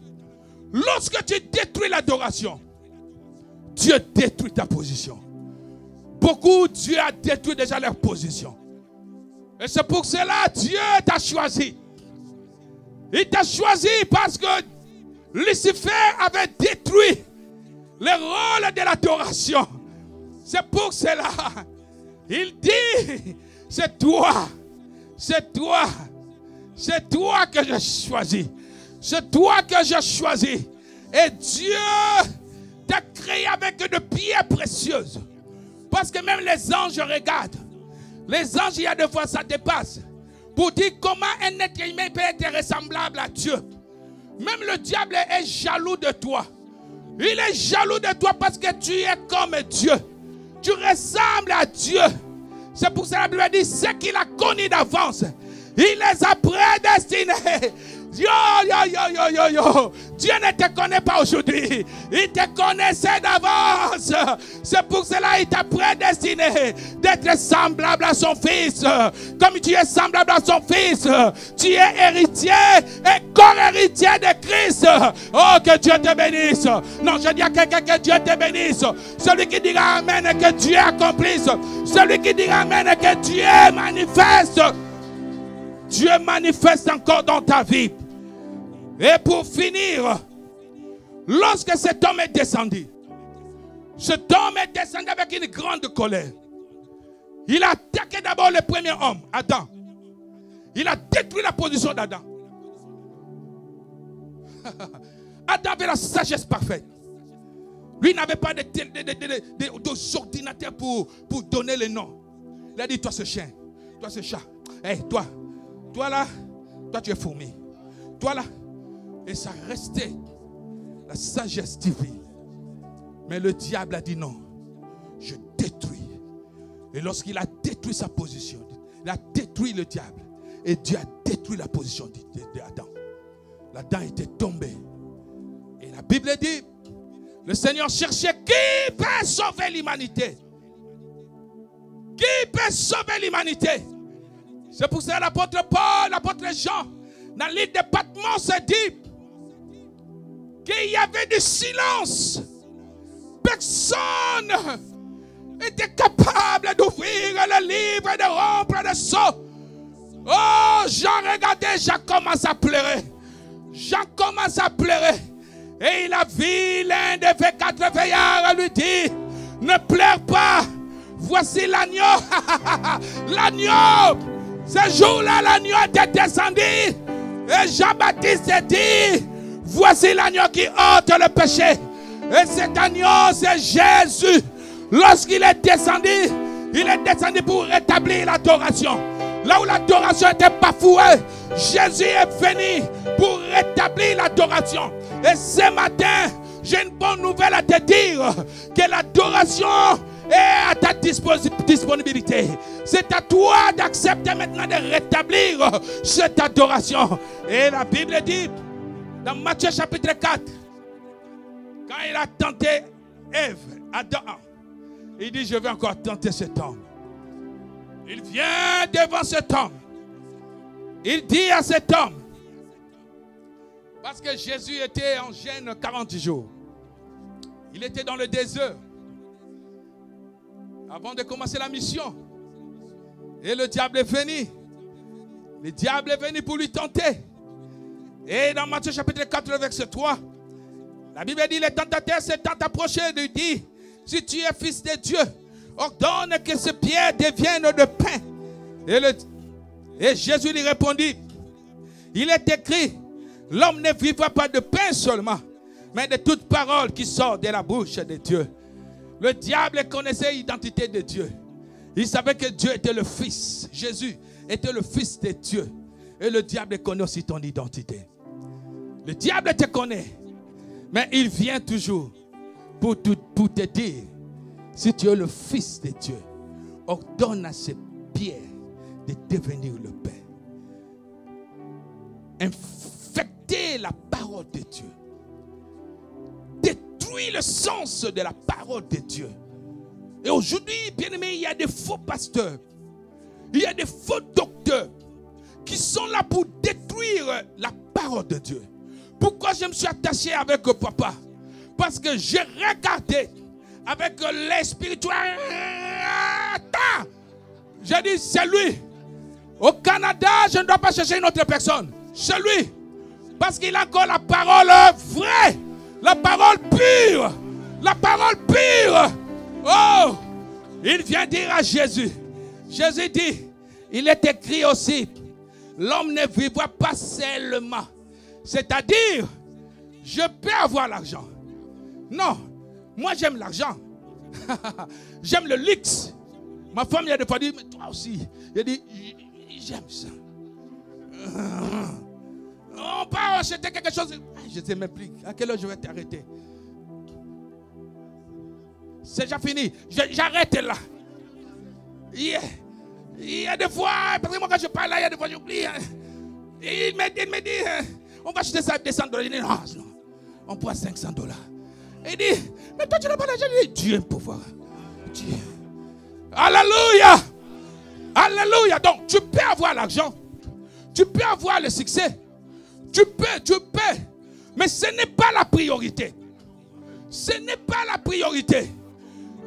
Lorsque tu détruis l'adoration, Dieu détruit ta position. Beaucoup, Dieu a détruit déjà leur position. Et c'est pour cela que Dieu t'a choisi. Il t'a choisi parce que Lucifer avait détruit le rôle de l'adoration. C'est pour cela, il dit, c'est toi. C'est toi que j'ai choisi. C'est toi que j'ai choisi. Et Dieu t'a créé avec de pierres précieuses. Parce que même les anges regardent. Les anges, il y a des fois, ça dépasse. Pour dire comment un être humain peut être ressemblable à Dieu. Même le diable est jaloux de toi. Il est jaloux de toi parce que tu es comme Dieu. Tu ressembles à Dieu. C'est pour ça que la Bible dit, ce qu'il a connu d'avance, il les a prédestinés. Dieu ne te connaît pas aujourd'hui. Il te connaissait d'avance. C'est pour cela qu'il t'a prédestiné d'être semblable à son fils. Comme tu es semblable à son fils, tu es héritier et co-héritier de Christ. Oh, que Dieu te bénisse. Non, je dis à quelqu'un que Dieu te bénisse. Celui qui dira Amen et que Dieu accomplisse. Celui qui dira Amen et que Dieu manifeste. Dieu manifeste encore dans ta vie. Et pour finir, lorsque cet homme est descendu avec une grande colère. Il a attaqué d'abord le premier homme, Adam. Il a détruit la position d'Adam. Adam avait la sagesse parfaite. Lui n'avait pas d'ordinateur pour donner le nom. Il a dit, toi ce chien, toi ce chat, hey, toi là, toi tu es fourmi. Toi là. Et ça restait la sagesse divine. Mais le diable a dit non, je détruis. Et lorsqu'il a détruit sa position, il a détruit le diable. Et Dieu a détruit la position d'Adam. L'Adam était tombé. Et la Bible dit, le Seigneur cherchait qui peut sauver l'humanité. Qui peut sauver l'humanité? C'est pour ça que l'apôtre Paul, l'apôtre Jean, dans le livre de Patmos, se dit qu'il y avait du silence. Personne n'était capable d'ouvrir le livre et de rompre le sceau. Oh, Jean regardait, Jean commence à pleurer. Jean commence à pleurer. Et il a vu l'un des 24 veillards lui dire, ne pleure pas. Voici l'agneau. L'agneau. Ce jour-là, l'agneau était descendu. Et Jean-Baptiste dit, voici l'agneau qui ôte le péché. Et cet agneau, c'est Jésus. Lorsqu'il est descendu, il est descendu pour rétablir l'adoration. Là où l'adoration était bafouée, Jésus est venu pour rétablir l'adoration. Et ce matin, j'ai une bonne nouvelle à te dire, que l'adoration est à ta disponibilité. C'est à toi d'accepter maintenant de rétablir cette adoration. Et la Bible dit, dans Matthieu chapitre 4, quand il a tenté Ève, Adam, il dit, je vais encore tenter cet homme. Il vient devant cet homme. Il dit à cet homme, parce que Jésus était en jeûne 40 jours. Il était dans le désert avant de commencer la mission. Et le diable est venu. Le diable est venu pour lui tenter. Et dans Matthieu chapitre 4, verset 3, la Bible dit, le tentateur s'étant approché et lui dit, si tu es fils de Dieu, ordonne que ce pierre devienne de pain. Et Jésus lui répondit, il est écrit, l'homme ne vivra pas de pain seulement, mais de toute parole qui sort de la bouche de Dieu. Le diable connaissait l'identité de Dieu. Il savait que Dieu était le Fils. Jésus était le Fils de Dieu. Et le diable connaît aussi ton identité. Le diable te connaît. Mais il vient toujours pour te dire, si tu es le Fils de Dieu, ordonne à ces pierres de devenir le pain. Infecter la parole de Dieu. Détruire le sens de la parole de Dieu. Et aujourd'hui, bien aimé, il y a des faux pasteurs. Il y a des faux docteurs qui sont là pour détruire la parole de Dieu. Pourquoi je me suis attaché avec papa? Parce que j'ai regardé avec les spirituels. J'ai dit, c'est lui. Au Canada, je ne dois pas chercher une autre personne. C'est lui. Parce qu'il a encore la parole vraie. La parole pure. La parole pure. Oh, il vient dire à Jésus. Jésus dit, il est écrit aussi, l'homme ne vivra pas seulement. C'est-à-dire, je peux avoir l'argent. Non, moi j'aime l'argent. J'aime le luxe. Ma femme, il y a des fois dit, mais toi aussi. Il a dit, j'aime ça. On peut acheter quelque chose. Je ne sais même plus. À quelle heure je vais t'arrêter? C'est déjà fini. J'arrête là. Il y a des fois, parce que moi quand je parle là, il y a des fois j'oublie. Il me dit, on va acheter ça à $200. Il dit, non, on prend $500. Il dit, mais toi tu n'as pas d'argent. Il dit, Dieu est pouvoir. Dieu. Alléluia. Alléluia. Donc tu peux avoir l'argent. Tu peux avoir le succès. Tu peux. Mais ce n'est pas la priorité. Ce n'est pas la priorité.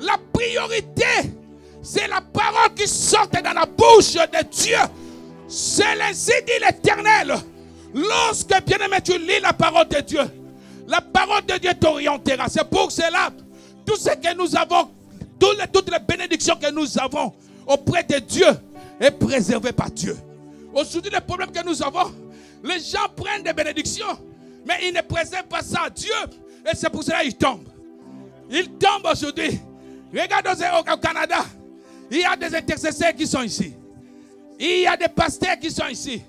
La priorité, c'est la parole qui sort dans la bouche de Dieu. C'est ainsi dit l'Éternel. Lorsque, bien-aimé, tu lis la parole de Dieu, la parole de Dieu t'orientera. C'est pour cela, tout ce que nous avons, toutes les bénédictions que nous avons, auprès de Dieu est préservé par Dieu. Aujourd'hui, le problème que nous avons, les gens prennent des bénédictions, mais ils ne préservent pas ça à Dieu. Et c'est pour cela qu'ils tombent. Ils tombent aujourd'hui. Regarde au Canada, il y a des intercesseurs qui sont ici. Il y a des pasteurs qui sont ici.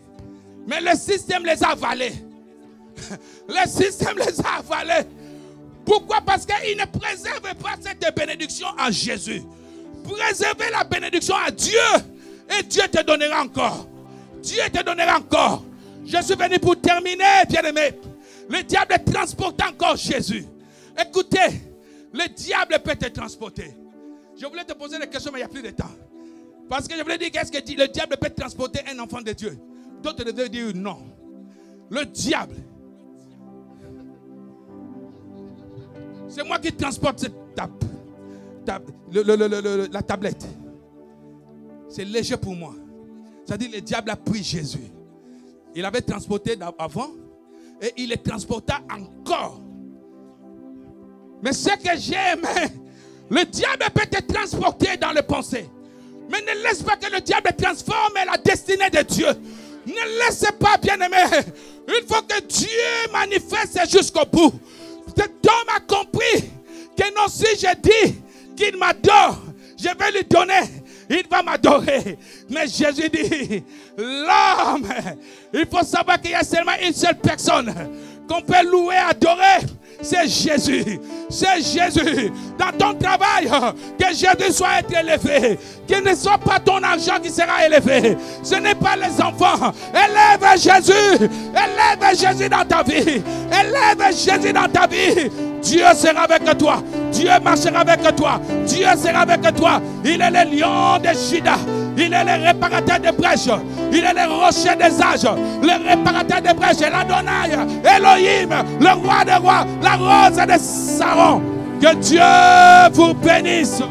Mais le système les a avalés. Le système les a avalés. Pourquoi? Parce qu'ils ne préservent pas cette bénédiction à Jésus. Préservez la bénédiction à Dieu. Et Dieu te donnera encore. Dieu te donnera encore. Je suis venu pour terminer, bien-aimé. Le diable transporte encore Jésus. Écoutez, le diable peut te transporter. Je voulais te poser des questions, mais il n'y a plus de temps. Parce que je voulais dire, qu'est-ce que dit? Le diable peut transporter un enfant de Dieu. D'autres devaient dire non. Le diable. C'est moi qui transporte la tablette. C'est léger pour moi. C'est-à-dire le diable a pris Jésus. Il avait transporté avant et il le transporta encore. Mais ce que j'aime, le diable peut te transporter dans les pensées. Mais ne laisse pas que le diable transforme la destinée de Dieu. Ne laisse pas, bien-aimé. Il faut que Dieu manifeste jusqu'au bout. Cet homme a compris que non, si je dis qu'il m'adore, je vais lui donner. Il va m'adorer. Mais Jésus dit, l'homme, il faut savoir qu'il y a seulement une seule personne qu'on peut louer, adorer. C'est Jésus. C'est Jésus. Dans ton travail, que Jésus soit élevé. Que ne soit pas ton argent qui sera élevé. Ce n'est pas les enfants. Élève Jésus. Élève Jésus dans ta vie. Élève Jésus dans ta vie. Dieu sera avec toi. Dieu marchera avec toi. Dieu sera avec toi. Il est le lion de Juda. Il est le réparateur des brèches. Il est le rocher des âges. Le réparateur des brèches. L'Adonai. Elohim. Le roi des rois. La rose de Saron. Que Dieu vous bénisse.